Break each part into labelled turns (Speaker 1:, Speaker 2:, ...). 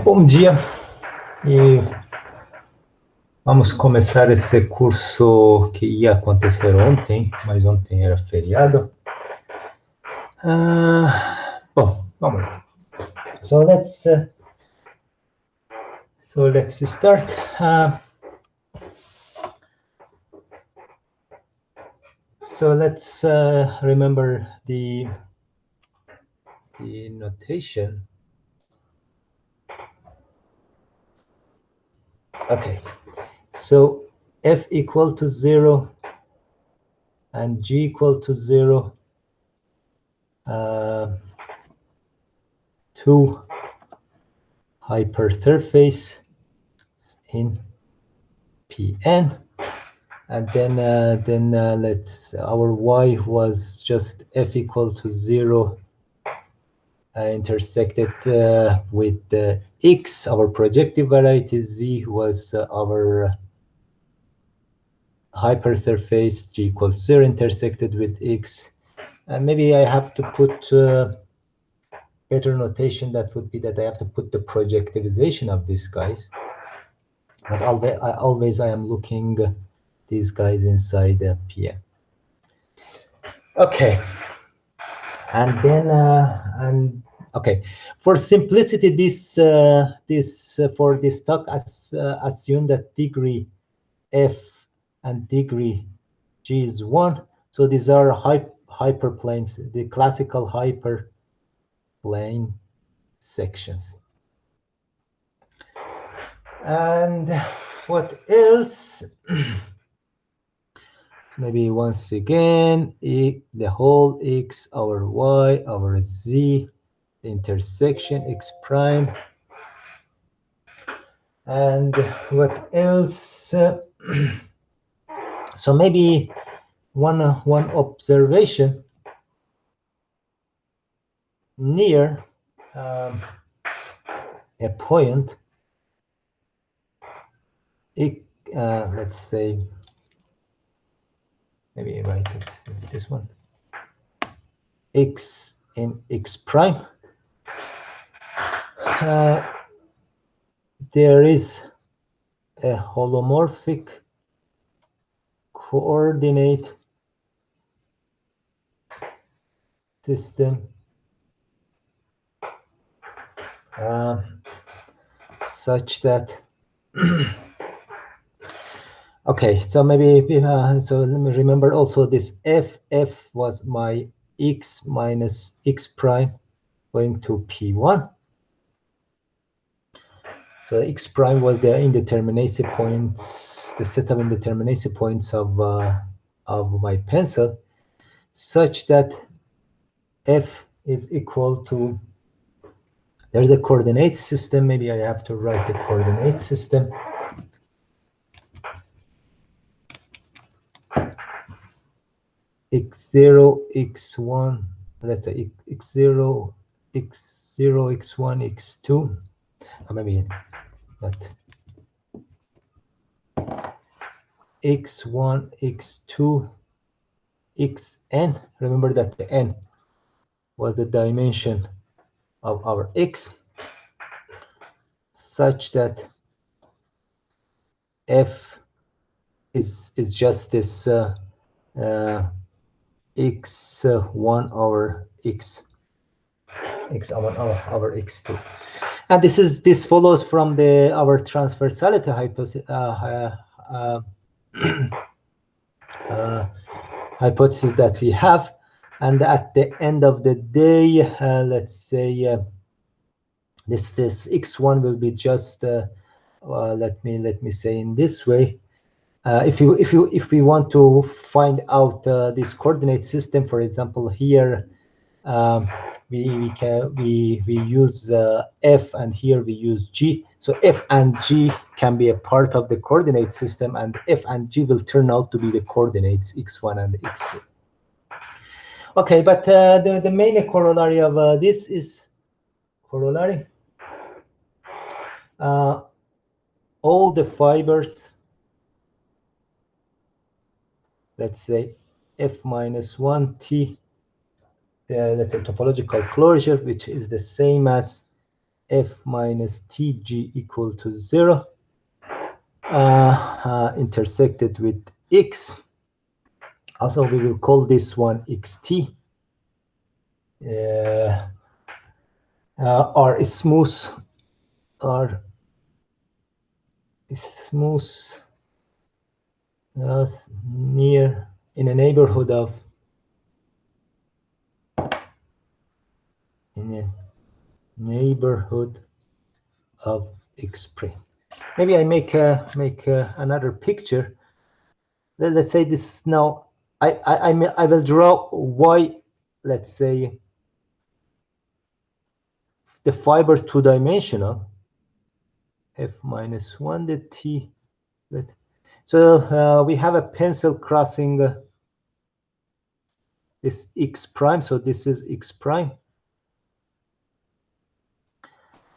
Speaker 1: Bom dia, e vamos começar esse curso que ia acontecer ontem, mas ontem era feriado. Bom, vamos lá. So let's start. So let's remember the notation. Okay, so f equal to 0 and g equal to 0, two hypersurface in Pn, and then let's our y was just f equal to 0 intersected with x, our projective variety. Z was our hypersurface, g equals 0 intersected with x, and maybe I have to put better notation. That would be that I have to put the projectivization of these guys, but always I am looking these guys inside the Pn. Okay, and then okay, for simplicity, this for this talk, assume that degree f and degree g is 1. So these are hyperplanes, the classical hyperplane sections. And what else? Maybe once again, the whole x, our y, our z, the intersection x prime. And what else? So maybe one observation near a point, let's say, maybe write it this one, x in x prime, there is a holomorphic coordinate system such that okay, so maybe so let me remember also this f was my x minus x prime going to P1. So x prime was the indeterminacy points, the set of indeterminacy points of my pencil, such that f is equal to, there's a coordinate system. Maybe I have to write the coordinate system. x0, x1, let's say x0, x0, x1, x2, or maybe not. x1, x2, xn. Remember that the n was the dimension of our x, such that f is just this x1 over x1 over x2, and this follows from our transversality hypothesis that we have. And at the end of the day, let's say this x1 will be just let me say in this way. If we want to find out this coordinate system, for example, here we use f, and here we use g. So f and g can be a part of the coordinate system, and f and g will turn out to be the coordinates x1 and x2. Okay, but the main corollary of this is corollary. All the fibers, let's say f minus 1t, let's say topological closure, which is the same as f minus tg equal to 0 intersected with x. Also, we will call this one xt. Are smooth, are smooth near in a neighborhood of x prime. Maybe I make another picture. Let's say this now. I will draw y. Let's say the fiber two-dimensional f minus 1 the t. So we have a pencil crossing this x prime. So this is x prime.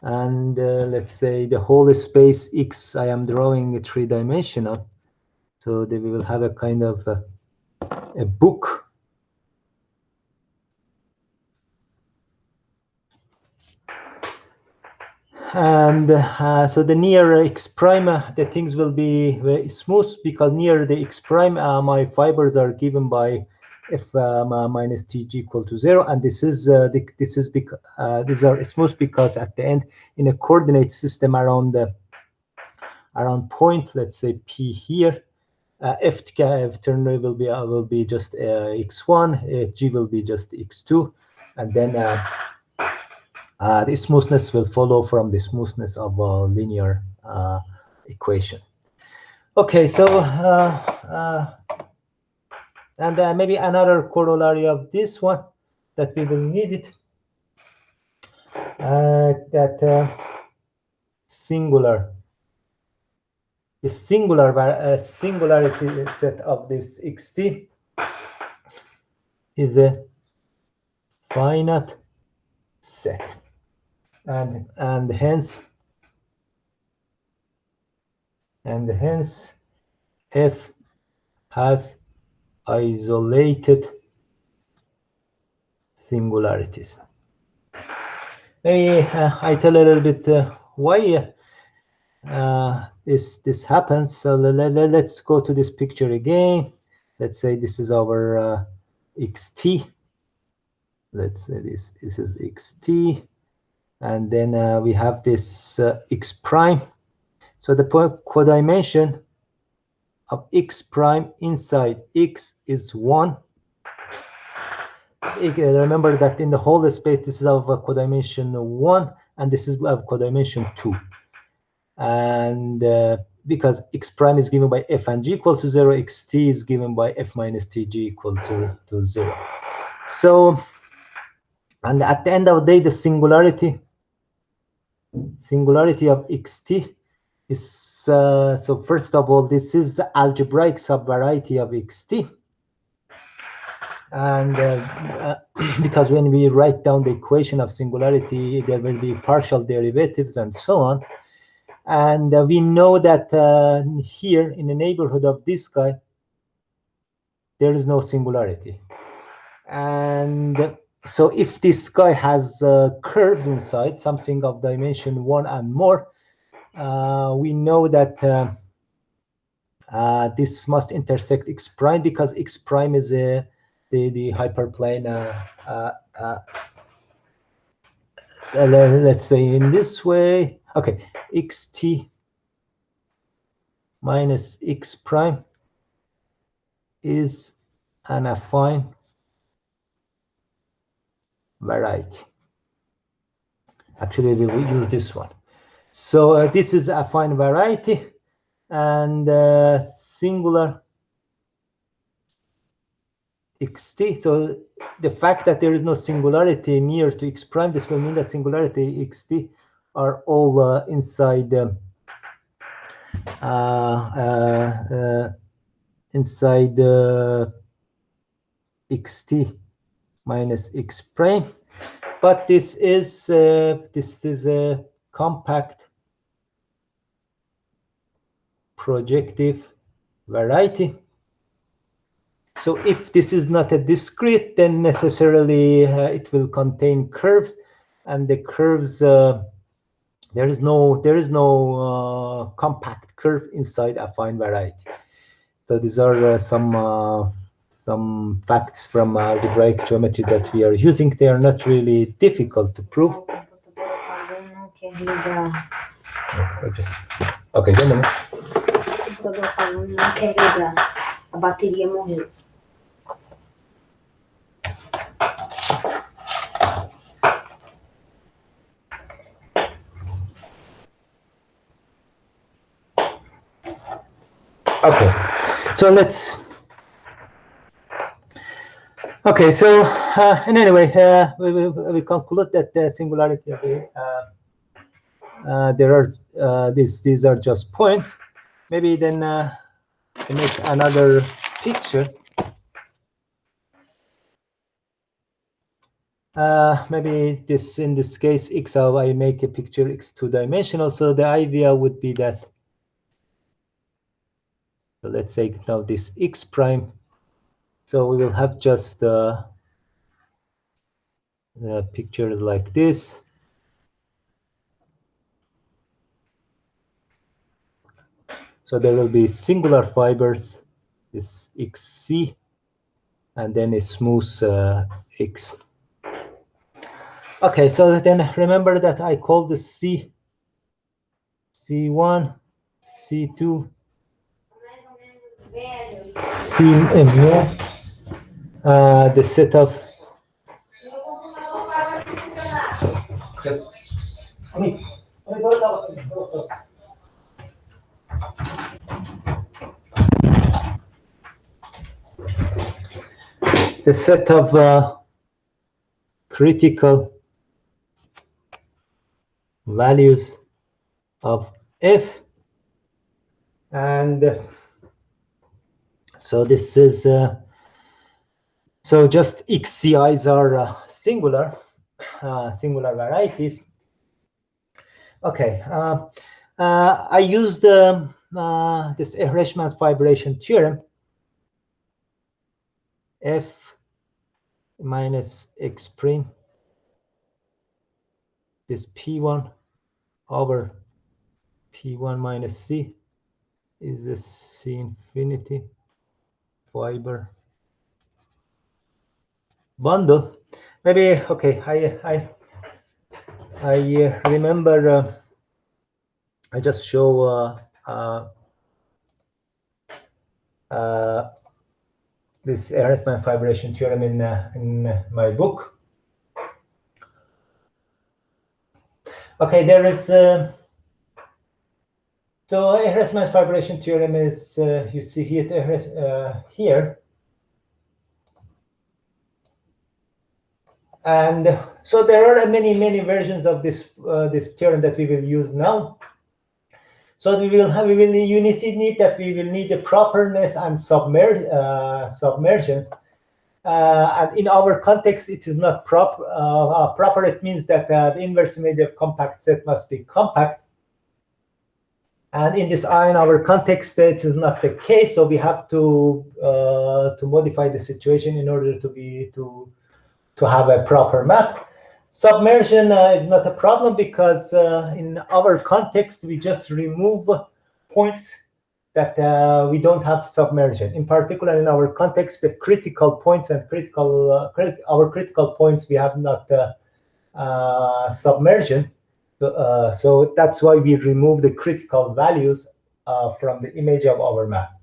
Speaker 1: And let's say the whole space x, I am drawing a three-dimensional. So we will have a kind of a book. And so the near x prime, the things will be very smooth, because near the x prime, my fibers are given by f minus tg equal to 0, and this is these are smooth because at the end, in a coordinate system around point, let's say p here, f terminal will be just x1, g will be just x2, and then the smoothness will follow from the smoothness of linear equations. Okay, so and maybe another corollary of this one that we will need it, that the singularity set of this xt is a finite set, and hence f has isolated singularities. Maybe I tell a little bit why this happens. So let's go to this picture again. Let's say this is our xt. Let's say this is xt, and then we have this x prime. So the codimension of x prime inside x is 1. Remember that in the whole space, this is of codimension 1, and this is of codimension 2. And because x prime is given by f and g equal to 0, xt is given by f minus tg equal to 0. So, and at the end of the day, the singularity of xt is, so first of all, this is the algebraic subvariety of xt. And because when we write down the equation of singularity, there will be partial derivatives and so on. And we know that here in the neighborhood of this guy, there is no singularity. And so if this guy has curves inside, something of dimension 1 and more, we know that this must intersect x prime, because x prime is the hyperplane, let's say in this way. Okay, xt minus x prime is an affine variety. Actually, we will use this one. So this is a affine variety, and singular xt. So the fact that there is no singularity near to x prime, this will mean that singularity xt are all inside xt minus x prime. But this is a compact projective variety. So if this is not a discrete, then necessarily it will contain curves, and the curves there is no compact curve inside affine variety. So these are some facts from algebraic geometry that we are using. They are not really difficult to prove. Okay, just a minute.
Speaker 2: A bateria morreu.
Speaker 1: Okay, so let's. Okay, so and anyway, we conclude that the singularity there are these are just points. Maybe then we make another picture. Maybe this in this case x, I make a picture x two-dimensional. So the idea would be that. So let's say now this x prime. So we will have just the pictures like this. So there will be singular fibers, this xc, and then a smooth x. Okay, so then remember that I call the C, C1, C2, CM, the set of critical values of f, and so this is so just xci's are singular varieties. Okay, I used this Ehresmann's fibration theorem, f minus x prime, this p1 over p1 minus c is the c infinity fiber bundle. Maybe okay, I remember I just show this Ehresmann fibration theorem in my book. Okay, there is so Ehresmann fibration theorem is you see here here, and so there are many versions of this this theorem that we will use now. So we will need that we will need the properness and submersion. And in our context, it is not proper. It means that the inverse image of compact set must be compact. And in our context, it is not the case. So we have to modify the situation in order to have a proper map. Submersion is not a problem because in our context, we just remove points that we don't have submersion. In particular, in our context, the critical points and our critical points, we have not submersion. So that's why we remove the critical values from the image of our map.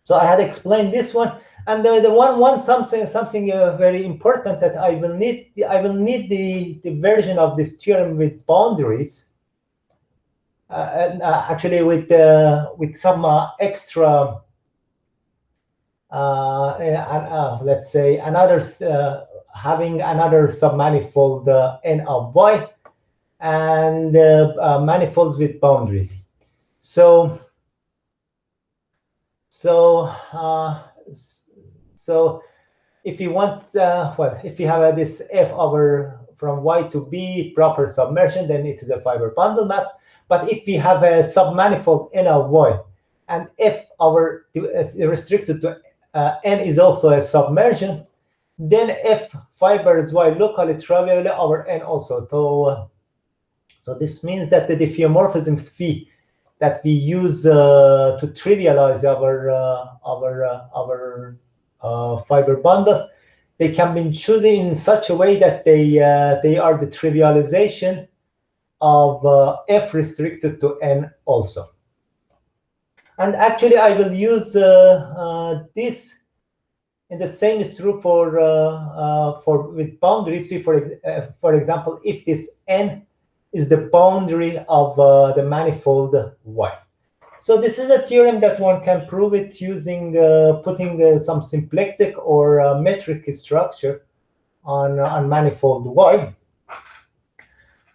Speaker 1: So I had explained this one. And something very important that I will need the version of this theorem with boundaries, and actually with some extra let's say having another submanifold n of y and manifolds with boundaries. So if you want, if you have this f over from y to b proper submersion, then it is a fiber bundle map. But if we have a submanifold n of y and f over is restricted to n is also a submersion, then f fibers y locally trivially over n also. So this means that the diffeomorphisms phi that we use to trivialize our fiber bundle, they can be chosen in such a way that they are the trivialization of f restricted to n also. And actually, I will use this. And the same is true for with boundaries. See, for example, if this n is the boundary of the manifold Y. So this is a theorem that one can prove it using putting some symplectic or metric structure on manifold Y.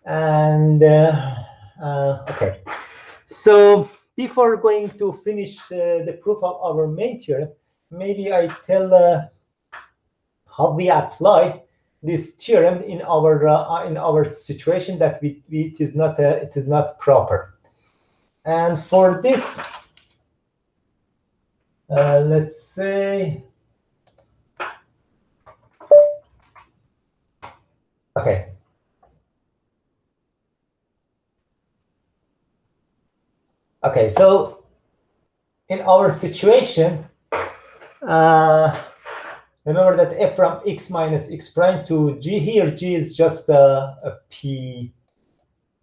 Speaker 1: And okay, so before going to finish the proof of our main theorem, maybe I tell how we apply this theorem in our situation that it is not proper. And for this, let's say, okay. Okay, so in our situation, remember that f from x minus x prime to g here, g is just a p,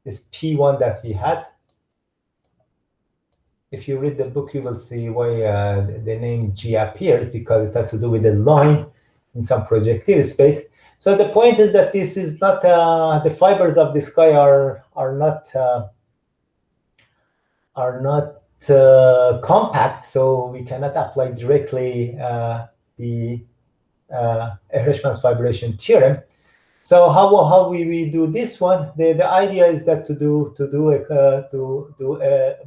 Speaker 1: this p1 that we had. If you read the book, you will see why the name g appears, because it has to do with a line in some projective space. So the point is that this is not, the fibers of this guy are not compact, so we cannot apply directly the Ehresmann's fibration theorem. So how we do this one? The idea is that to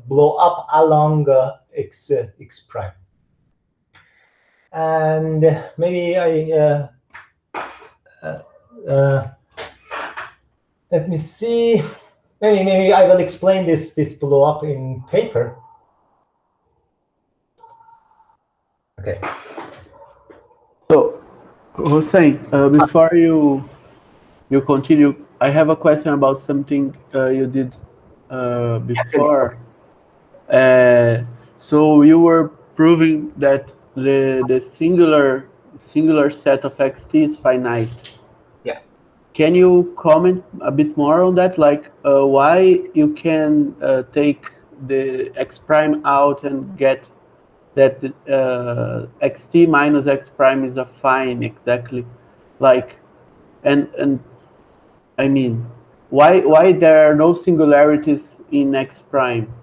Speaker 1: blow up along x prime, and maybe let me see. Maybe I will explain this blow up in paper. Okay.
Speaker 3: So, Hossein, before you continue, I have a question about something you did before. So you were proving that the singular set of xt is finite.
Speaker 1: Yeah.
Speaker 3: Can you comment a bit more on that? Like why you can take the x prime out and get that xt minus x prime is affine exactly, like, and I mean, why there are no singularities in x prime?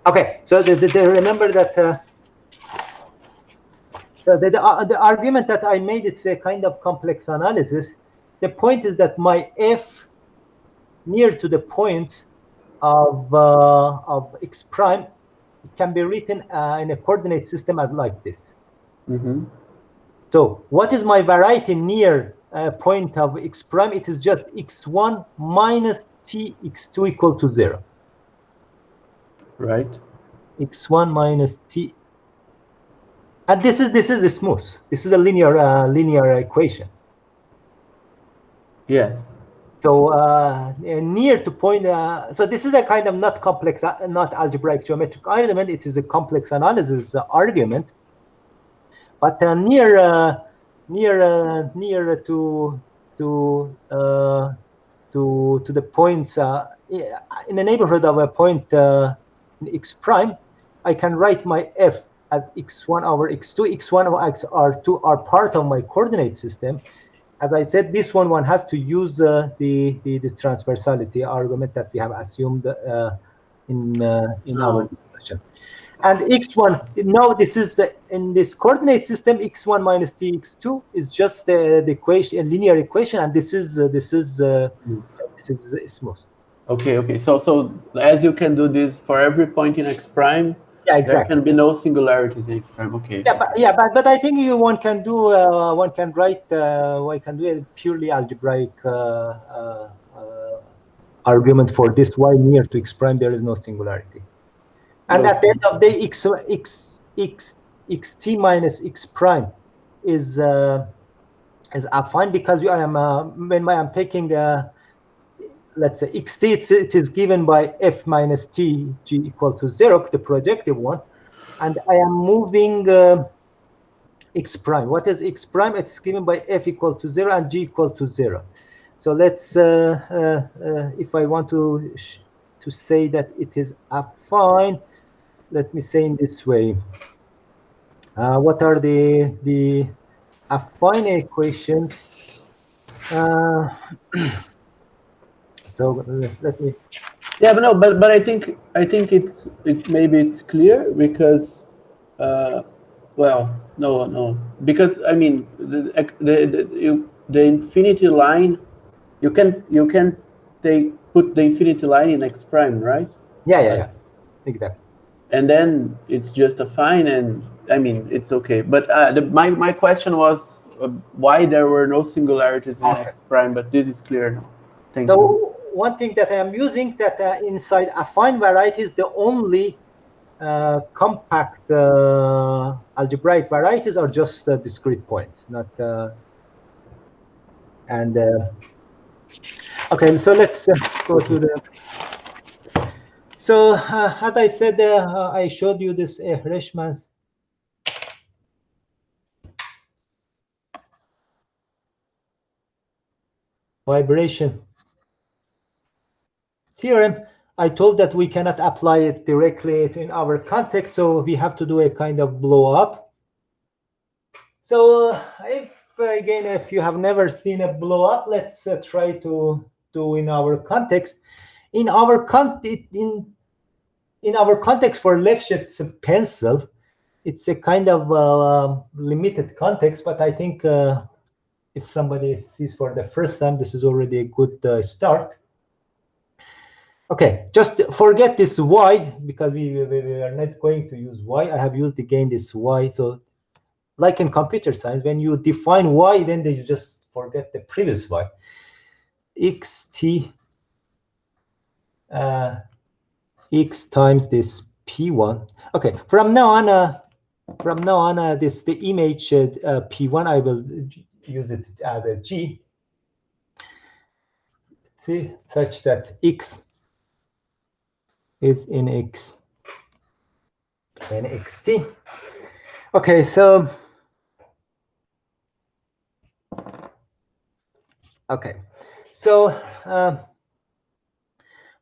Speaker 1: Okay, so remember that. So the argument that I made, it's a kind of complex analysis. The point is that my f near to the point of x prime, it can be written in a coordinate system as like this.
Speaker 3: Mm-hmm.
Speaker 1: So what is my variety near point of x prime? It is just x1 minus t x2 equal to 0.
Speaker 3: Right.
Speaker 1: x1 minus t. And this is smooth. This is a linear equation.
Speaker 3: Yes.
Speaker 1: So near to point. So this is a kind of not complex, not algebraic geometric argument. It is a complex analysis argument. But near to the points in the neighborhood of a point x prime, I can write my f as x1 over x2. x1 over x2 are part of my coordinate system. As I said, this one has to use this transversality argument that we have assumed in our discussion. And x1, now this is in this coordinate system, x1 minus t x2 is just the equation, a linear equation, and this is smooth.
Speaker 3: Okay. So as you can do this for every point in x prime,
Speaker 1: yeah, exactly.
Speaker 3: There can be no singularities in x prime. Okay.
Speaker 1: But I think one can do one can do a purely algebraic argument for this. Why near to x prime there is no singularity, and at the end of the day, xt minus x prime is affine, because I am when I am taking let's say xt, it is given by f minus t, g equal to 0, the projective one, and I am moving x prime. What is x prime? It's given by f equal to 0 and g equal to 0. So let's, if I want to say that it is affine, let me say in this way. What are the affine equations? So let me.
Speaker 3: Yeah, but no, but I think it's maybe it's clear because, well, no, because I mean the infinity line, you can put the infinity line in x prime, right?
Speaker 1: Yeah, exactly.
Speaker 3: And then it's just affine, and I mean it's okay. But my question was why there were no singularities in x prime, but this is clear now. Thank you.
Speaker 1: So one thing that I am using that inside affine varieties, the only compact algebraic varieties are just discrete points, not and okay. So let's go to the. So as I said, I showed you this Ehresmann's vibration theorem. I told that we cannot apply it directly in our context, so we have to do a kind of blow up. So if you have never seen a blow up, let's try to do in our context. In our context for Lefschetz pencil, it's a kind of limited context, but I think if somebody sees for the first time, this is already a good start. Okay, just forget this y, because we are not going to use y. I have used again this y. So like in computer science, when you define y, then you just forget the previous y. Xt x times this p1. Okay, from now on, the image p1, I will use it as a g. See, such that x is in x and xt. Okay, so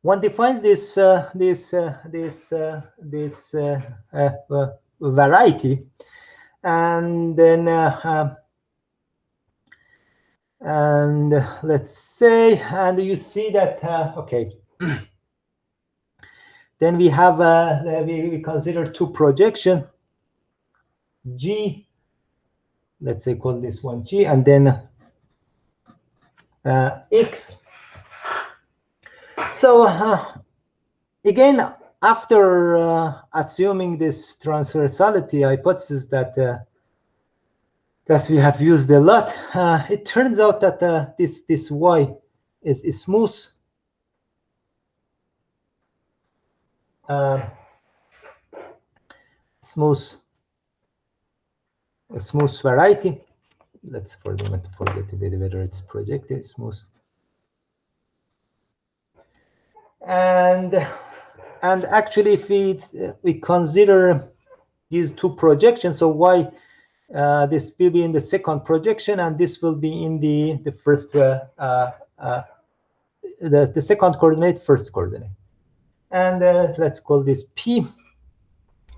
Speaker 1: one defines this variety, and then and let's say, and you see that okay. Then we have we consider two projections, G, let's say call this one G, and then X. So again, after assuming this transversality hypothesis that that we have used a lot, it turns out that this Y is smooth. Smooth variety. Let's for the moment forget whether it's projected smooth. And actually, if we consider these two projections, so y this will be in the second projection, and this will be in the first the second coordinate, first coordinate. And let's call this P.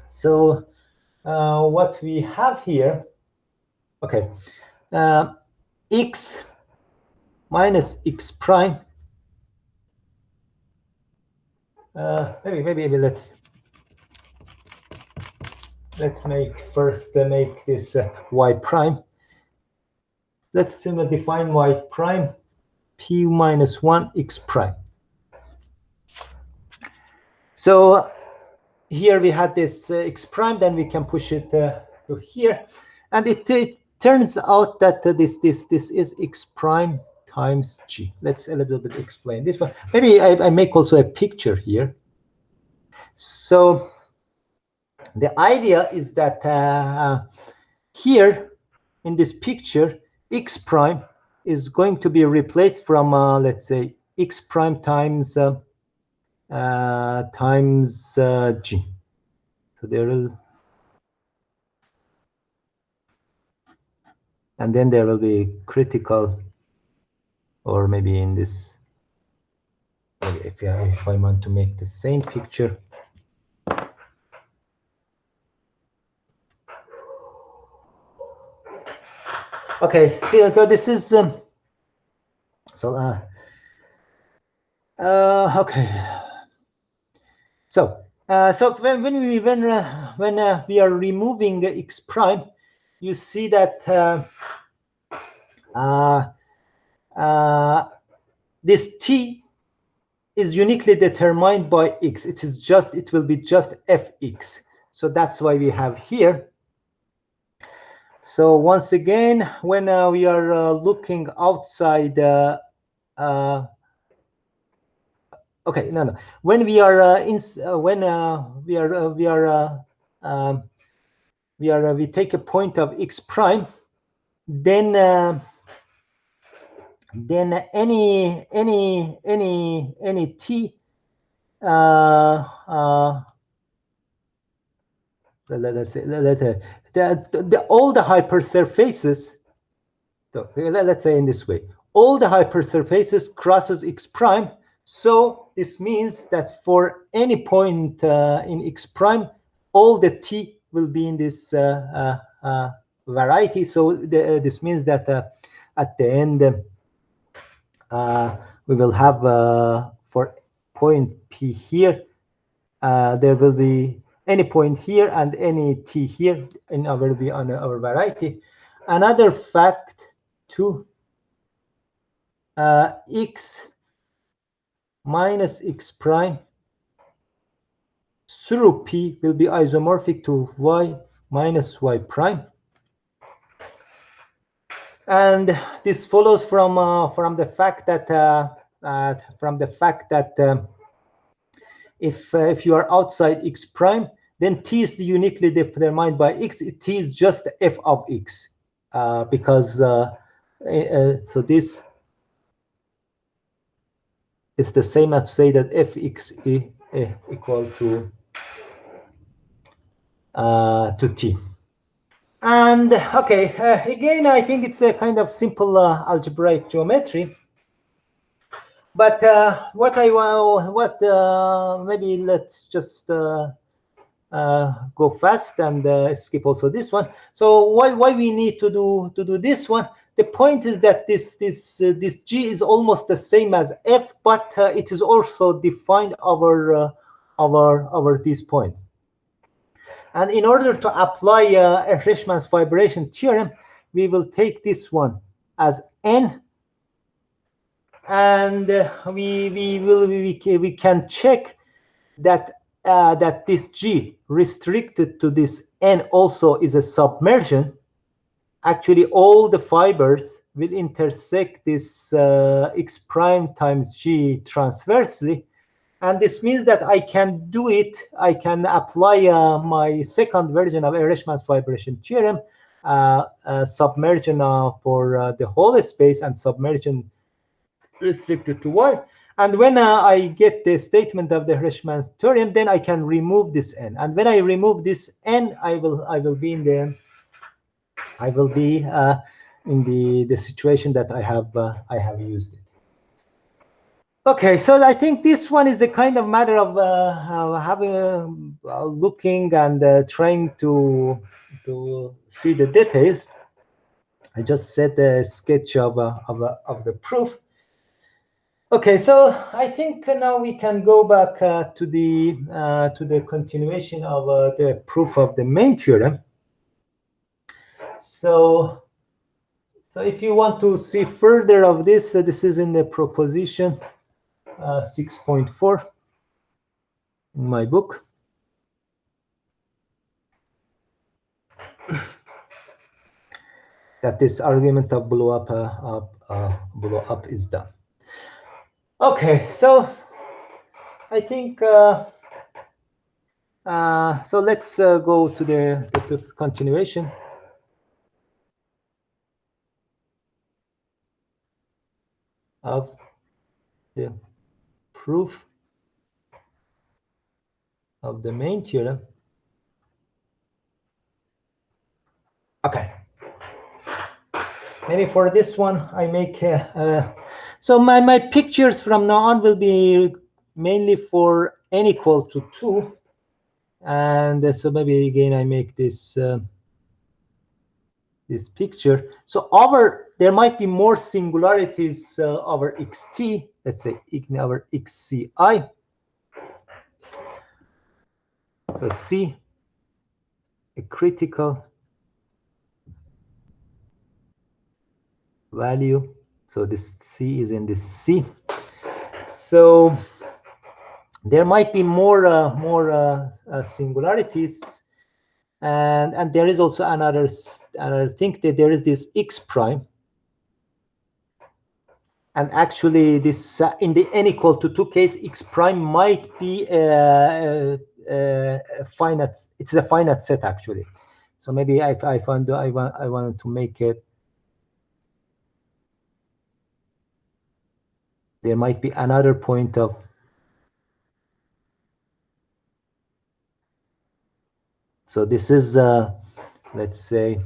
Speaker 1: So what we have here, okay, x minus x prime. Maybe let's make first make this y prime. Let's define y prime, p minus 1 x prime. So here we had this x prime, then we can push it to here, and it turns out that this is x prime times g. Let's a little bit explain this one. Maybe I make also a picture here. So the idea is that here in this picture, x prime is going to be replaced from let's say x prime times g. So there will, and then there will be critical, or maybe in this, if I want to make the same picture. Okay, so this is okay. So when we are removing x prime, you see that this t is uniquely determined by x. It will be just fx. So that's why we have here. So once again, when we are looking outside, okay, no. When we are we take a point of x prime, then any t let's say all the hypersurfaces, let's say in this way, all the hypersurfaces crosses x prime. So this means that for any point in x prime, all the t will be in this variety. So this means that at the end we will have for point p here, there will be any point here and any t here in our variety. Another fact too, x minus x prime through p will be isomorphic to y minus y prime, and this follows from the fact that if you are outside x prime, then t is uniquely determined by x. T is just f of x, because so this is the same as say that fx is equal to t. And okay, again, I think it's a kind of simple algebraic geometry. But maybe let's just go fast and skip also this one. So why we need to do this one? The point is that this g is almost the same as f, but it is also defined over these points. And in order to apply Ehresmann's fibration theorem, we will take this one as n, and we can check that this g restricted to this n also is a submersion. Actually, all the fibers will intersect this x prime times g transversely, and this means that I can do it. I can apply my second version of Ehresmann's fibration theorem, submersion for the whole space and submersion restricted to y. And when I get the statement of the Ehresmann's theorem, then I can remove this n. And when I remove this n, I will be in the situation that I have used it. Okay, so I think this one is a kind of matter of having looking and trying to see the details. I just set a sketch of the proof. Okay, so I think now we can go back to the continuation of the proof of the main theorem. So if you want to see further of this, this is in the proposition 6.4 in my book. That this argument of blow up is done. Okay, so I think so let's go to the continuation. Of the proof of the main theorem. Okay. Maybe for this one, I make so my pictures from now on will be mainly for n equal to 2, and so maybe again I make this this picture. So there might be more singularities over xt. Let's say over xci. So C, a critical value. So this C is in this C. So there might be more singularities, and there is also another thing, that there is this x prime, and actually this in the n equal to 2 case, x prime might be a finite. It's a finite set actually. So maybe I wanted to make it. There might be another point of. So this is let's say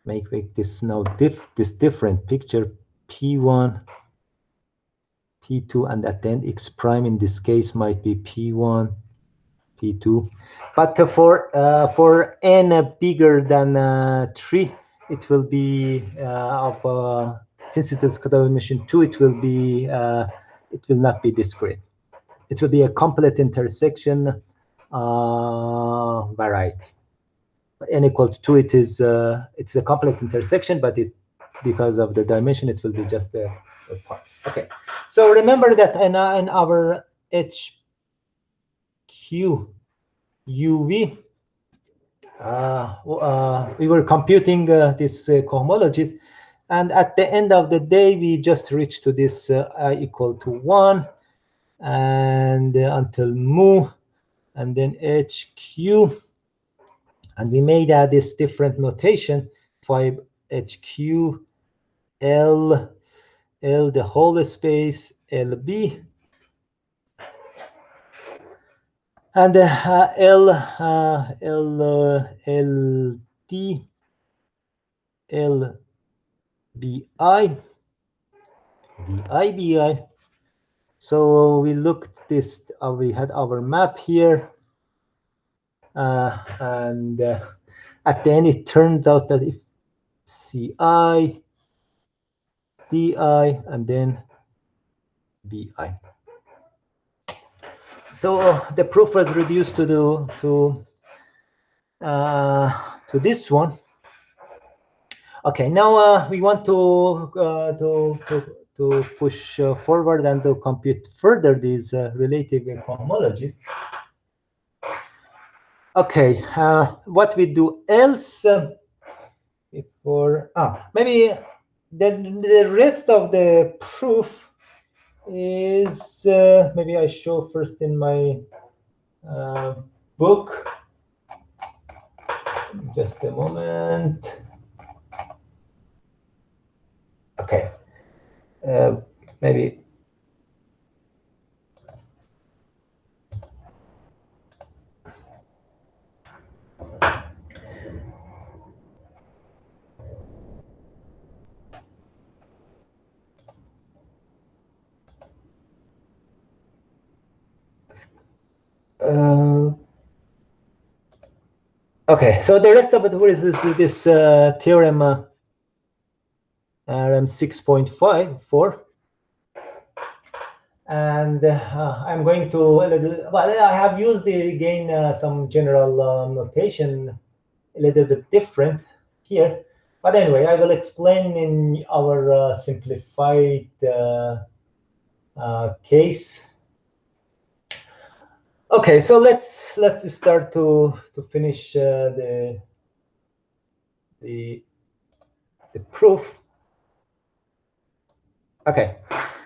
Speaker 1: make this now this different picture, P1, P2, and at the end x prime in this case might be P1, P2. But for n bigger than 3, it will be since it is coordination 2, it will be it will not be discrete. It will be a complete intersection variety. N equal to 2, it is it's a complete intersection, but because of the dimension, it will be just a part. Okay, so remember that in our HQ UV, we were computing this cohomologies, and at the end of the day, we just reached to this I equal to 1, and until mu, and then HQ. And we made this different notation, 5HQ, L the whole space, LB, and LD, LBI, DIBI. So we looked this, we had our map here. And at the end, it turned out that if CI, DI, and then BI. So the proof was reduced to this one. Okay, now we want to push forward and to compute further these relative cohomologies. Okay, what we do else before maybe the rest of the proof is maybe I show first in my book. Just a moment. Okay, maybe. Okay, so the rest of it is this theorem 6.54, and I'm going to, well, I have used again some general notation, a little bit different here, but anyway, I will explain in our simplified case. Okay, so let's start to finish the proof. Okay,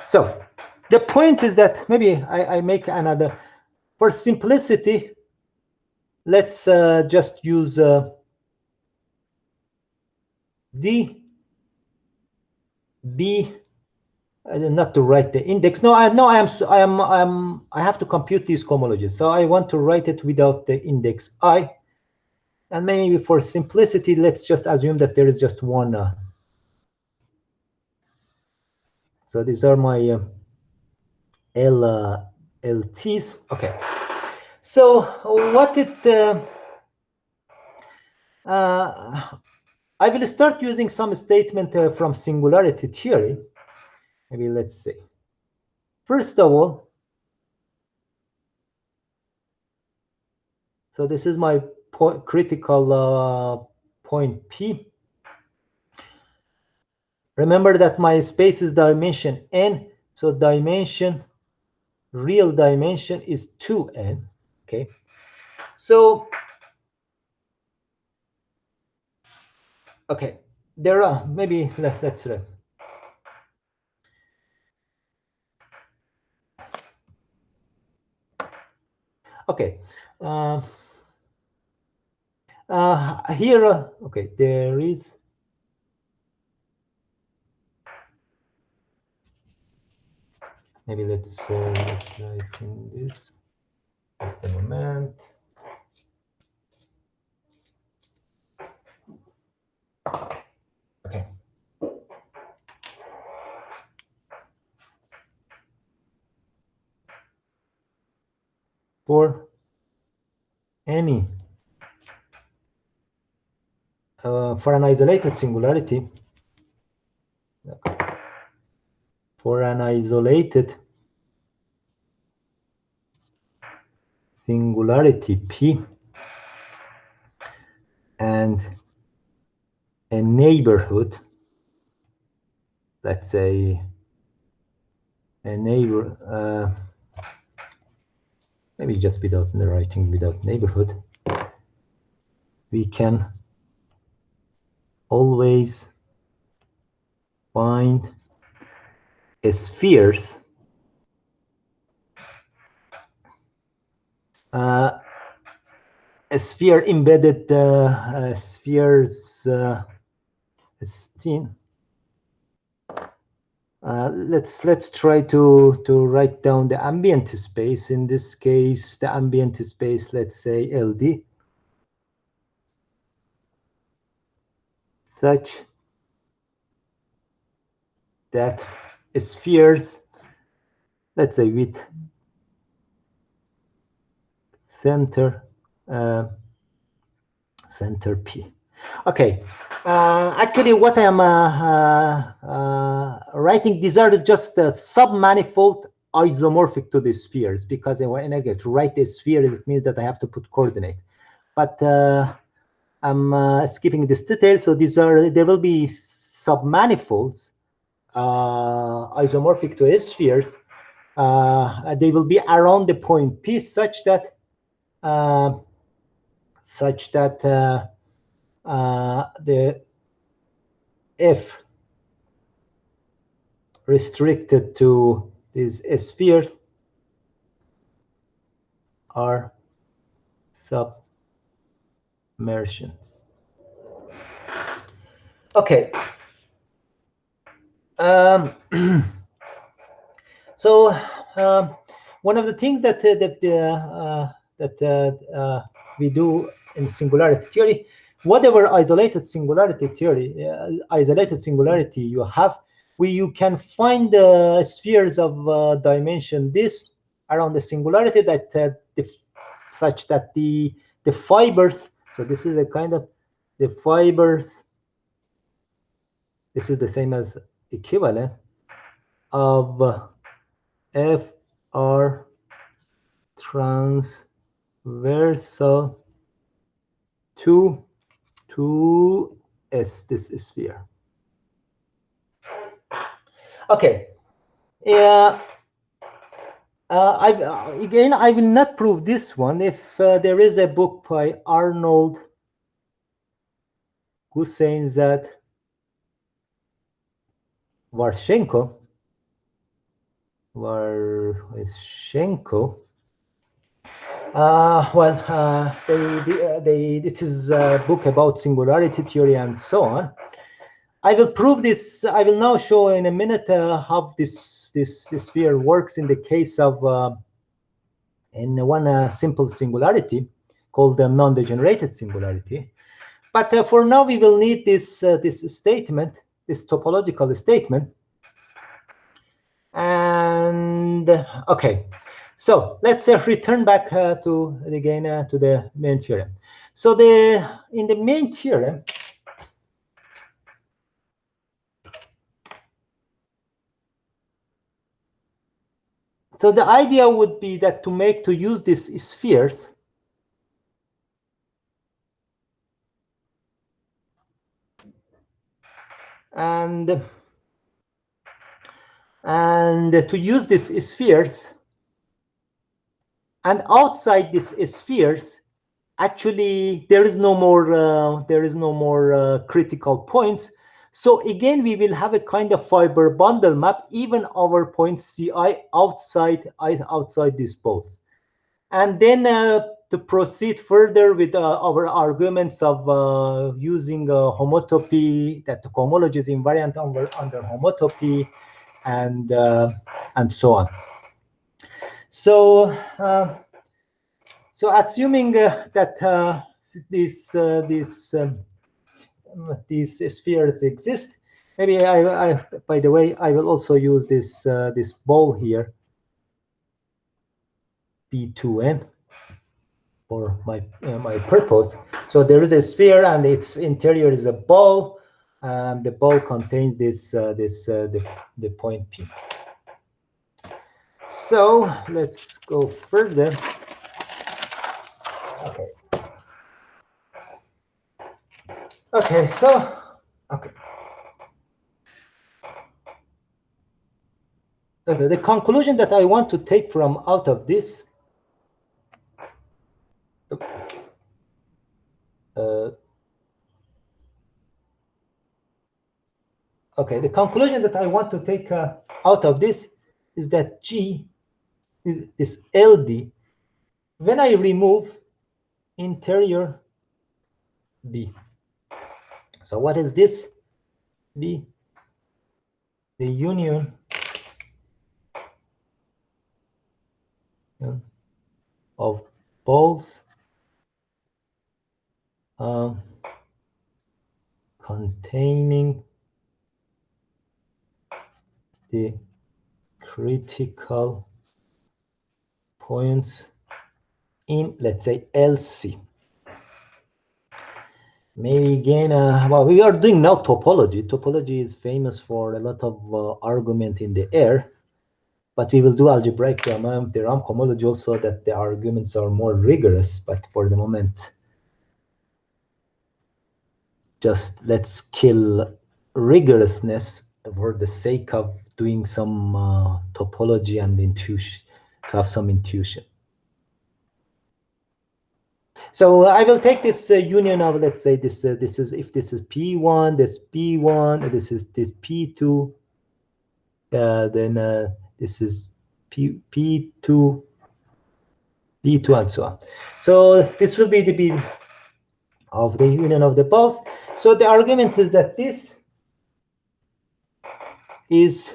Speaker 1: so the point is that maybe I make another, for simplicity, let's just use D, B, not to write the index. No, I have to compute these cohomologies. So I want to write it without the index I. And maybe for simplicity, let's just assume that there is just one. So these are my LTs. Okay. So what I will start using some statement from singularity theory. Maybe let's see. First of all, so this is my critical point P. Remember that my space is dimension n, so real dimension is 2n. Okay, so okay, there are maybe let's okay. Here, okay, there is. Maybe let's write in this. Just a moment. Okay. For any for an isolated singularity, for an isolated singularity P and a neighborhood, let's say a neighbor, maybe just without writing without neighborhood, we can always find spheres a sphere embedded spheres let's try to write down the ambient space. In this case, the ambient space, let's say LD, such that spheres, let's say with center P. Okay, actually what I am writing, these are just submanifold isomorphic to the spheres, because when I get to write a sphere, it means that I have to put coordinate. But I'm skipping this detail. So there will be submanifolds isomorphic to spheres. They will be around the point P such that the F restricted to these spheres are submersions. Okay. So one of the things that we do in singularity theory, whatever isolated singularity you have, you can find the spheres of dimension this around the singularity that such that the fibers. So this is a kind of the fibers. This is the same as equivalent of F are transversal to this sphere. Okay. Yeah. Again, I will not prove this one. If there is a book by Arnold Hossein Warshenko. It is a book about singularity theory and so on. I will prove this. I will now show in a minute how this sphere works in the case of in one simple singularity called the non-degenerated singularity. But for now, we will need this statement, this topological statement. And okay, so let's return back to again to the main theorem. So in the main theorem, so the idea would be that to use these spheres, and to use these spheres, and outside these spheres, actually there is no more critical points. So again, we will have a kind of fiber bundle map, even our point Ci outside this both. And then to proceed further with our arguments of using homotopy, that the cohomology is invariant under homotopy, and so on. So so assuming that these spheres exist, maybe by the way, I will also use this ball here, B2n, for my purpose. So there is a sphere, and its interior is a ball, and the ball contains the point P. So let's go further. Okay. Okay, so okay. The conclusion that I want to take from out of this okay, the conclusion that I want to take out of this is that G is LD when I remove interior B. So what is this? B, the union of balls containing the critical points in, let's say, LC. Maybe again, well, we are doing now topology. Topology is famous for a lot of argument in the air, but we will do algebraic theorem, cohomology also, that the arguments are more rigorous. But for the moment, just let's kill rigorousness for the sake of doing some topology and intuition, to have some intuition. So I will take this union of, let's say, this is, if this is P1, this P1, this is this P2, then this is P2, P2, and so on. So this will be the B of the union of the balls. So the argument is that this is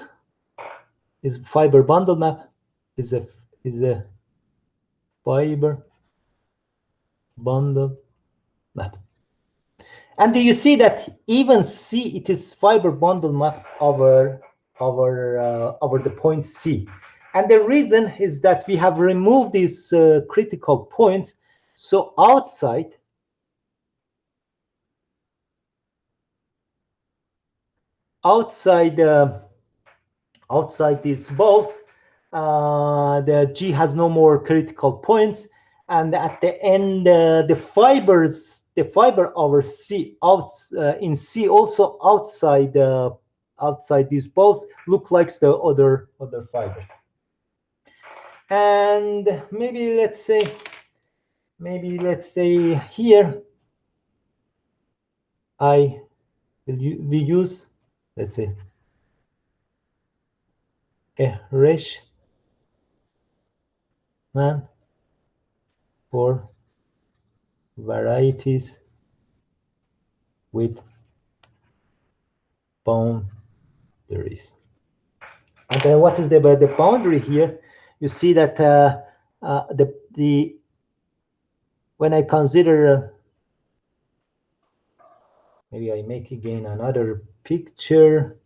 Speaker 1: fiber bundle map, is a fiber bundle map. And you see that even C, it is fiber bundle map over the point C. And the reason is that we have removed these critical points. So outside these balls, the G has no more critical points, and at the end, the fiber over C in C also outside these balls look like the other fibers. And maybe let's say here we use, let's say, Ehresmann for varieties with boundaries. And then what is the boundary here? You see that when I consider maybe I make again another picture.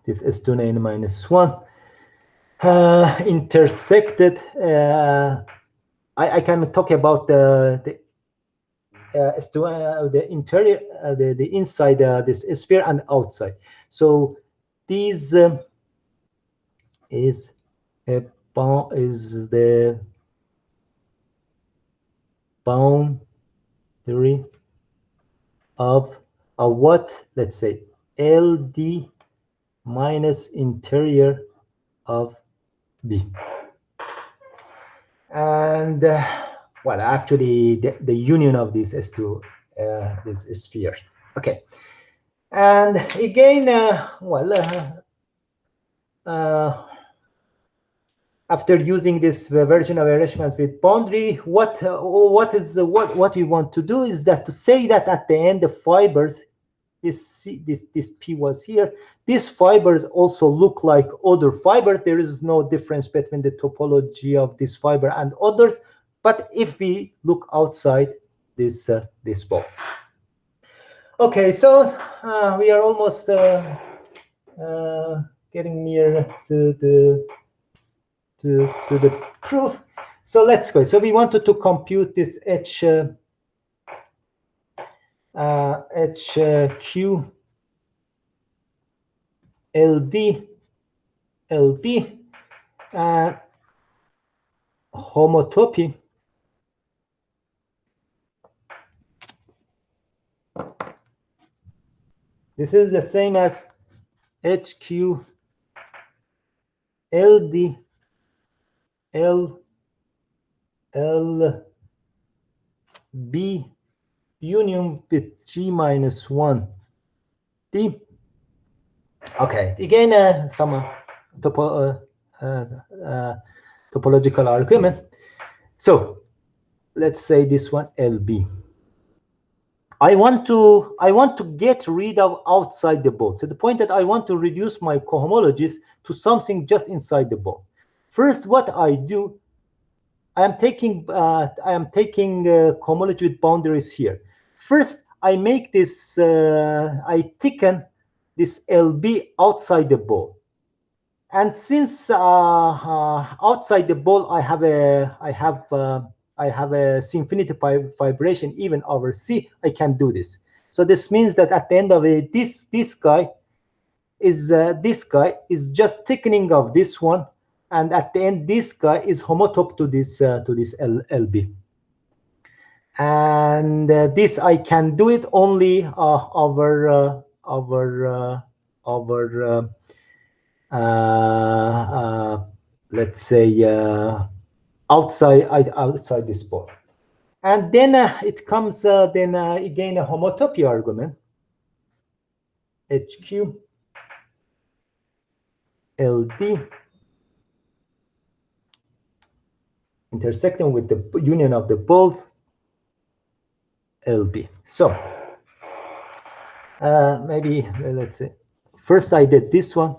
Speaker 1: This S2 n minus 1 intersected. I can talk about the S2, the interior, the inside this sphere and outside. So these is the boundary of a what? Let's say LD minus interior of B. And well, actually the union of these S2 these spheres. Okay. And again, after using this version of Ehresmann with boundary, what we want to do is that to say that at the end the fibers, this P was here, these fibers also look like other fibers. There is no difference between the topology of this fiber and others. But if we look outside this ball, okay, so we are almost getting near to the proof. So let's go. So we wanted to compute this HQ LD LB homotopy this is the same as HQ LD LB union with G minus 1 D. Okay, again some topological argument. So let's say this one LB. I want to get rid of outside the ball. So the point that I want to reduce my cohomologies to something just inside the ball. First, what I do, I am taking cohomology with boundaries here. First, I make this I thicken this LB outside the ball, and since outside the ball I have a infinity fibration even over C, I can do this. So this means that at the end of it, this guy is just thickening of this one, and at the end this guy is homotopy to this LB. And this I can do it only over let's say outside this ball. And then it comes again a homotopy argument, HQ LD intersecting with the union of the balls LB. So maybe let's say first I did this one.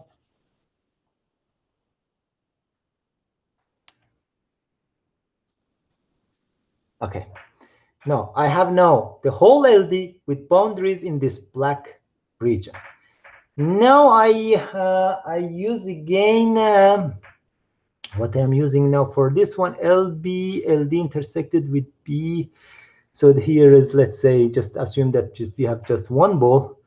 Speaker 1: Okay, now I have now the whole LD with boundaries in this black region. Now I use again what I'm using now for this one, LD intersected with B. So here is, let's say, just assume that we have just one ball.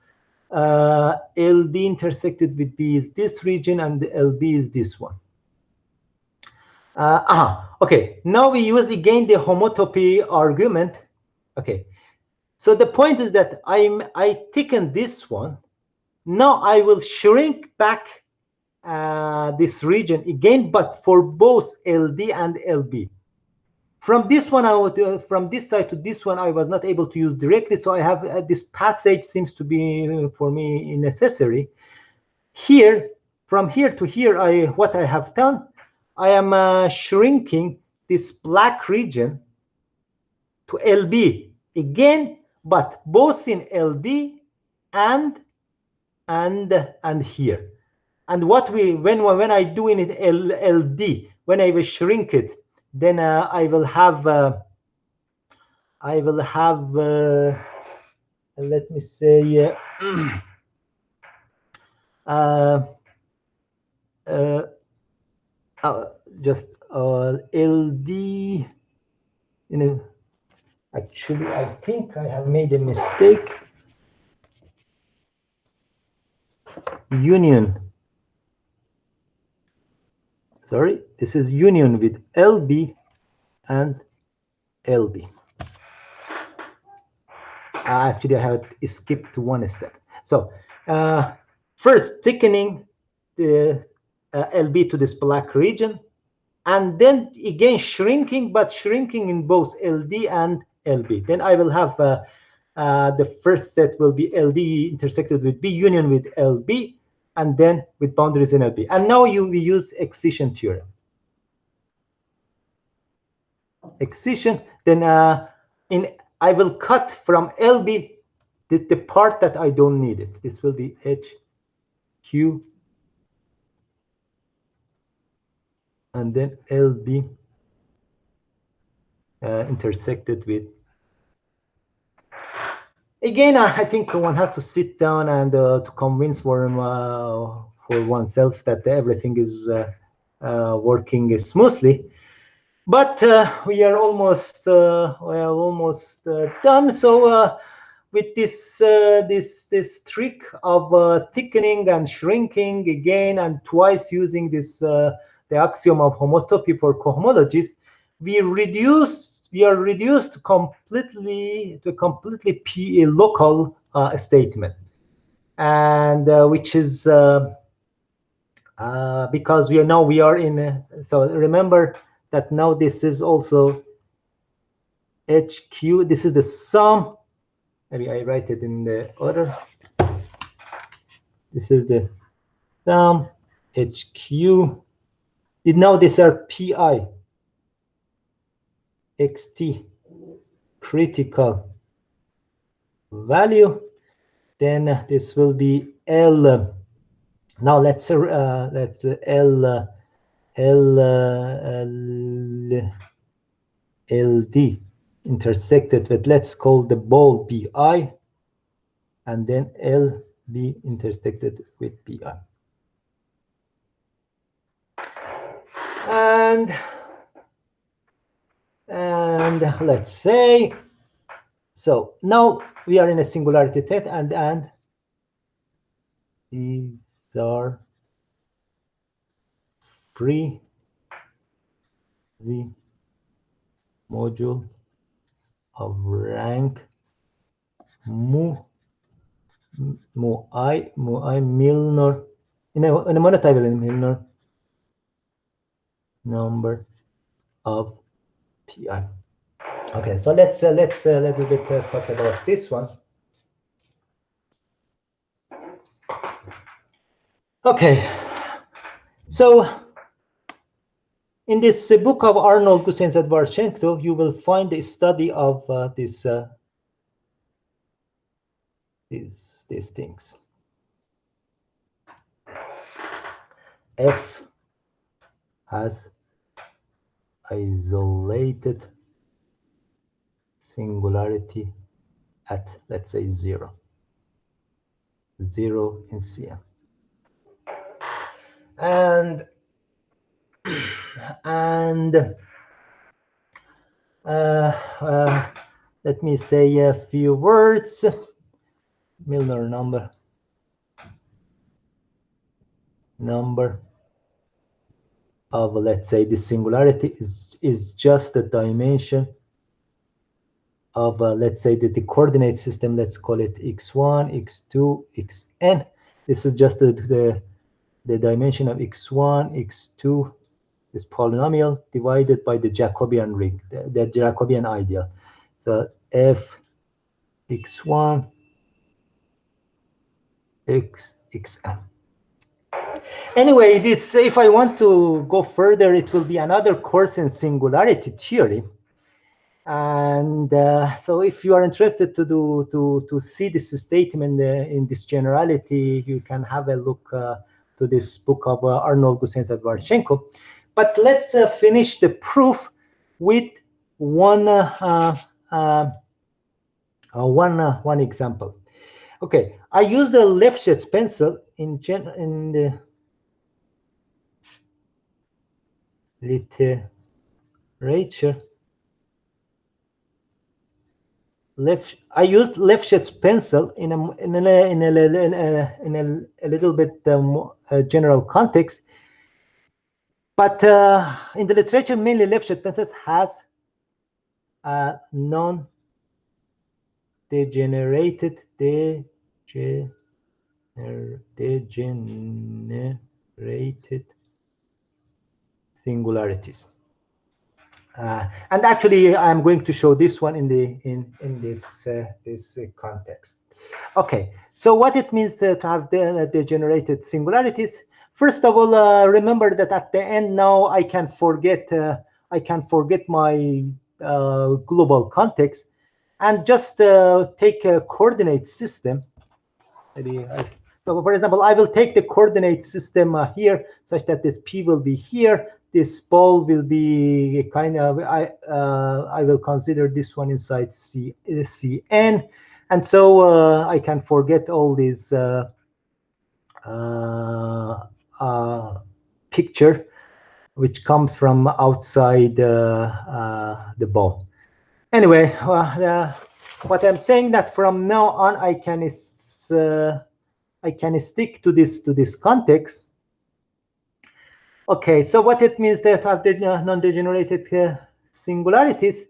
Speaker 1: LD intersected with B is this region, and the LB is this one. Okay, now we use again the homotopy argument. Okay, so the point is that I thicken this one. Now I will shrink back this region again, but for both LD and LB. From this one, from this side to this one, I was not able to use directly, so I have this passage seems to be for me necessary. Here, from here to here, what I have done, I am shrinking this black region to LB again, but both in LD and here. And what when I do in it LD, when I will shrink it, then I will have let me say just LD, you know, actually I think I have made a mistake. Union, sorry, this is union with LB and LB. Actually, I have skipped one step. So first thickening the LB to this black region, and then again shrinking, but shrinking in both LD and LB. Then I will have the first set will be LD intersected with B union with LB, and then with boundaries in LB. And now we use excision theorem. Excision, then I will cut from LB the part that I don't need it. This will be HQ, and then LB intersected with. Again, I think one has to sit down and to convince for oneself that everything is working smoothly. But we are almost done. So with this trick of thickening and shrinking again and twice using this the axiom of homotopy for cohomologies, we are reduced completely to a completely local statement, and which is because we are in. So remember that now this is also HQ. This is the sum. Maybe I write it in the order. This is the sum HQ. Now these are PI. XT critical value, then this will be L. Now let's LD intersected with, let's call the ball BI, and then LB intersected with BI. And let's say, so now we are in a singularity set, and these are free the module of rank mu I Milnor in a monotable Milnor number of PI. Okay, so let's a little bit talk about this one. Okay, so in this book of Arnold Gusenz-Dvorchenko, you will find the study of these things. F has isolated singularity at, let's say, 0 in Cn. And let me say a few words. Milnor number of, let's say, the singularity is just the dimension of, let's say, the coordinate system. Let's call it x1, x2, xn. This is just the dimension of x1, x2, this polynomial divided by the Jacobian ring, the Jacobian ideal. So f x1 xn. Anyway, this, if I want to go further, it will be another course in singularity theory. And so if you are interested to see this statement in this generality, you can have a look to this book of Arnold Gusenko. But let's finish the proof with one example. Okay, I use the Lefschetz pencil in the literature. I used Lefschetz pencil in a little bit general context, but in the literature, mainly Lefschetz pencils has non-degenerated singularities. And actually, I'm going to show this one in this context. Okay, so what it means to have degenerated singularities? First of all, remember that at the end now I can forget my global context and just take a coordinate system. Maybe so for example, I will take the coordinate system here, such that this P will be here. This ball will be kind of, I will consider this one inside Cn. And so I can forget all these picture, which comes from outside the ball. Anyway, what I'm saying that from now on, I can stick to this context. Okay, so what it means that have the non-degenerated singularities.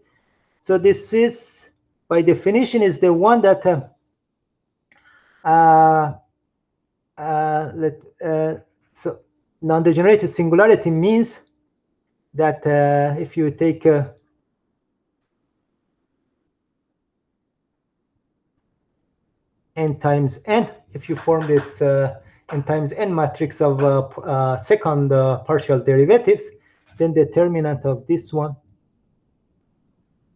Speaker 1: So this is, by definition, is the one that so non-degenerated singularity means that if you take n times n, if you form this n times n matrix of second partial derivatives, then the determinant of this one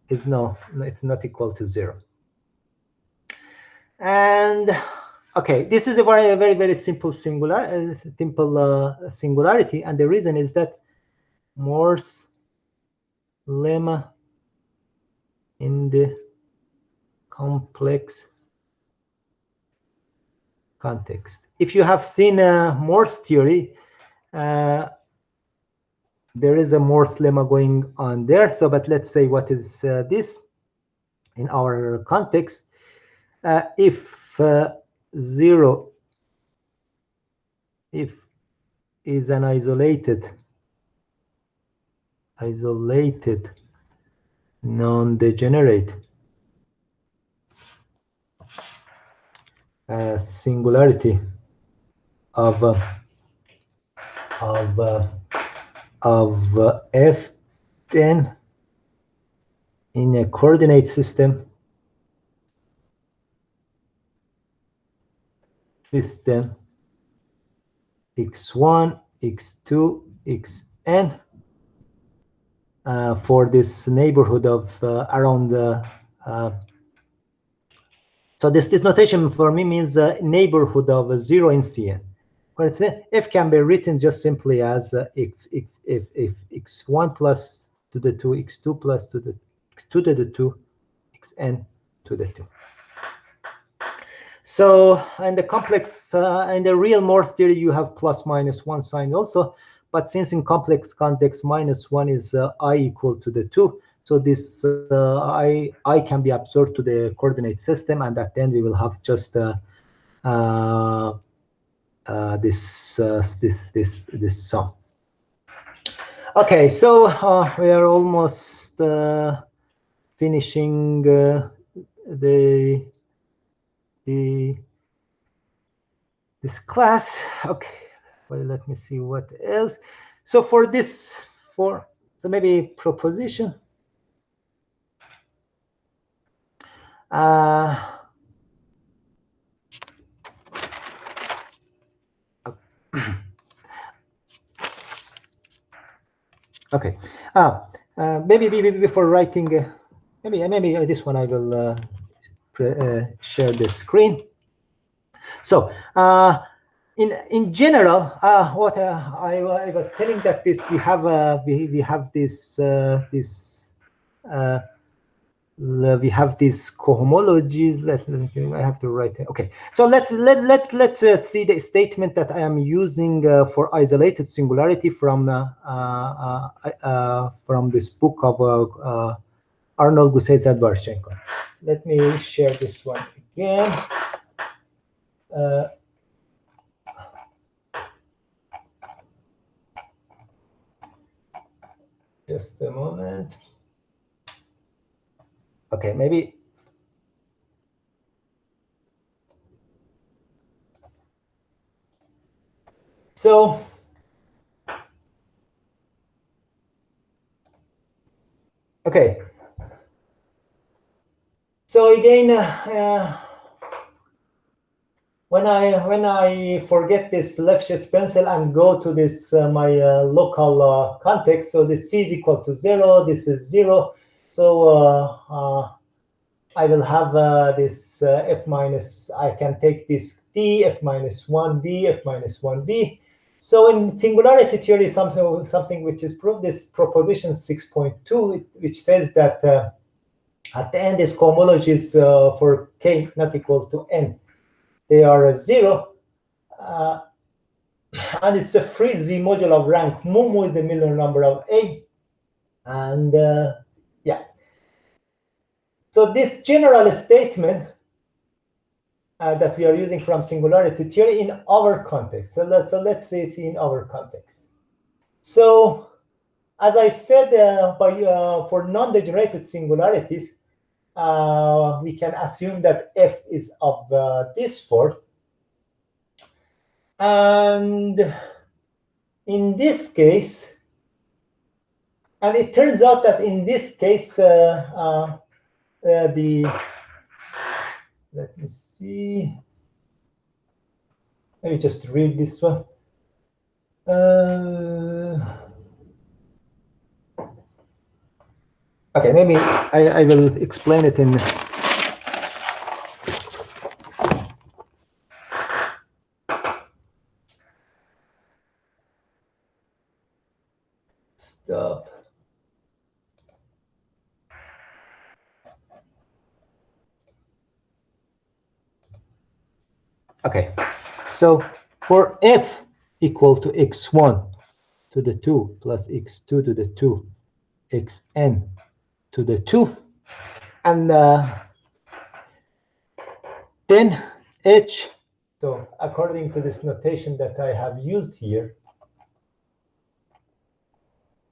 Speaker 1: is no, it's not equal to 0. And okay, this is a very simple singularity, and the reason is that Morse lemma in the complex context. If you have seen Morse theory, there is a Morse lemma going on there. So, but let's say what is this in our context? If 0 is an isolated non-degenerate singularity of f, then in a coordinate system x1, x2, xn for this neighborhood of around so this notation for me means a neighborhood of 0 in Cn. F can be written just simply as if x1 plus to the 2, x2 plus to the x2 to the 2, xn to the 2. So in the complex, in the real Morse theory, you have plus minus 1 sign also. But since in complex context, minus 1 is I equal to the 2. So this I can be absorbed to the coordinate system, and at the end we will have just this sum. Okay, so we are almost finishing this class. Okay, well, let me see what else. So for this, so maybe proposition. Okay. Maybe before writing, maybe this one I will share the screen. So in general, what I was telling that this we have this we have these cohomologies. Let me think. I have to write it. Okay, so let's see the statement that I am using for isolated singularity from this book of Arnold Guseitz-Dvorchenko. Let me share this one again. Just a moment. Okay, maybe. So, okay. So again, when I forget this Lefschetz pencil and go to this my local context, so this c is equal to 0, this is 0. So I will have this f minus. I can take this d, f minus 1d, f minus 1b. So in singularity theory, something which is proved, this proposition 6.2, which says that at the end, this cohomologies for k not equal to n, they are 0, and it's a free z module of rank mu. Mu is the Milnor number of A, and yeah. So this general statement that we are using from singularity theory in our context. So let's see in our context. So as I said, for non-degenerated singularities, we can assume that f is of this form. And in this case, and it turns out that in this case, let me see. Let me just read this one. Okay, maybe I will explain it in. Stop. Okay, so for f equal to x1 to the 2 plus x2 to the 2, xn to the 2, and then h, so according to this notation that I have used here,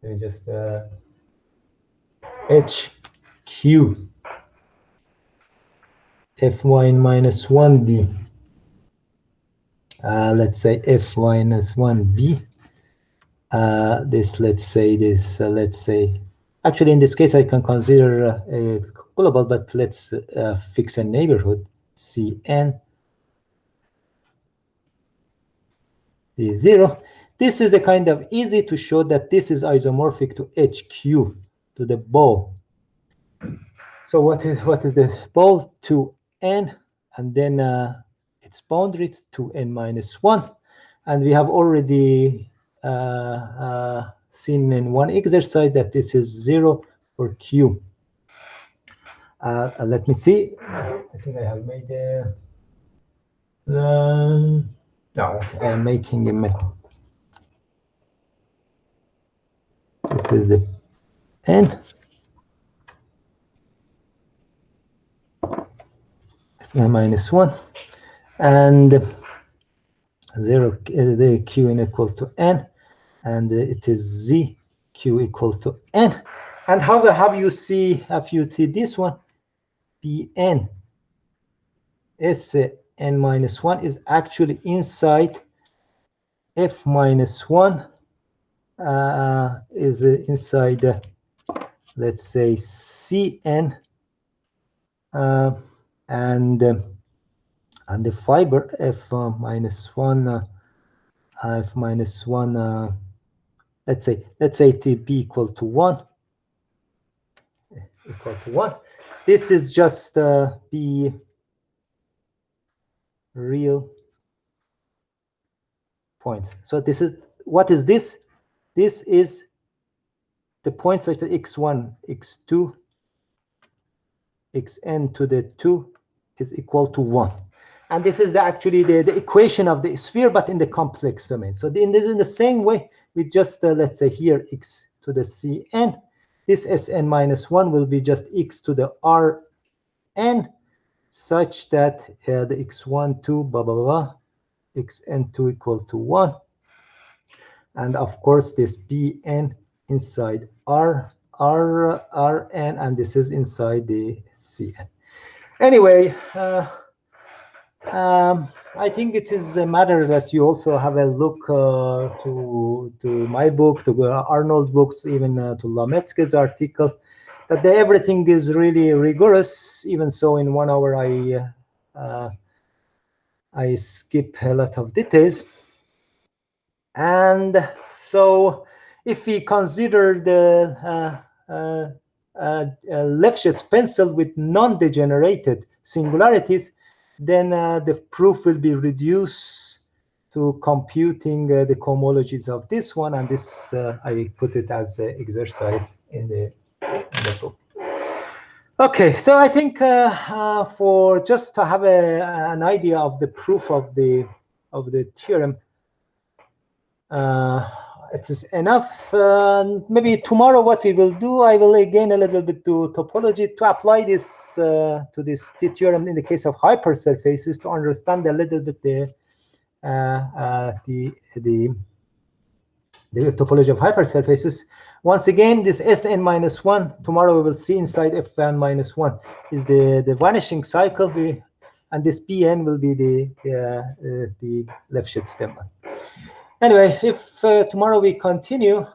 Speaker 1: let me just hq fy minus 1d, let's say f minus 1b, this, let's say, actually in this case I can consider a global, but let's fix a neighborhood, cn is 0. This is a kind of easy to show that this is isomorphic to HQ, to the ball. So what is the ball? To n, and then its boundary to n minus 1. And we have already seen in one exercise that this is 0 for q. Let me see. I think I have made a... no, I'm making a... This is the n. Minus 1. And 0, the q n equal to n. And it is z q equal to n. And how have you see this one? Bn s n minus 1 is actually inside f minus 1 is inside let's say cn and the fiber f minus 1 f minus 1 let's say t b equal to 1. This is just b real points. So this is, what is this? This is the points such that x1, x2, xn to the 2 is equal to 1. And this is actually the equation of the sphere, but in the complex domain. So in the same way, we just, let's say here, x to the cn. This Sn minus 1 will be just x to the Rn, such that the x1, 2, blah, blah, blah, xn2 equal to 1. And of course, this Bn inside Rn, and this is inside the Cn. Anyway, I think it is a matter that you also have a look to my book, to Arnold's books, even to Lametzke's article, that everything is really rigorous. Even so, in 1 hour, I skip a lot of details. And so, if we consider the Lefschetz pencil with non-degenerated singularities, then the proof will be reduced to computing the cohomologies of this one, and this I put it as an exercise in the book. Okay, so I think for just to have an idea of the proof of the theorem, it is enough. Maybe tomorrow what we will do, I will again a little bit do topology to apply this to this theorem in the case of hypersurfaces, to understand a little bit the topology of hypersurfaces. Once again, this Sn minus 1, tomorrow we will see inside Fn minus 1 is the vanishing cycle, and this Bn will be the Lefschetz lemma. Anyway, if tomorrow we continue,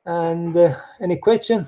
Speaker 1: and any question?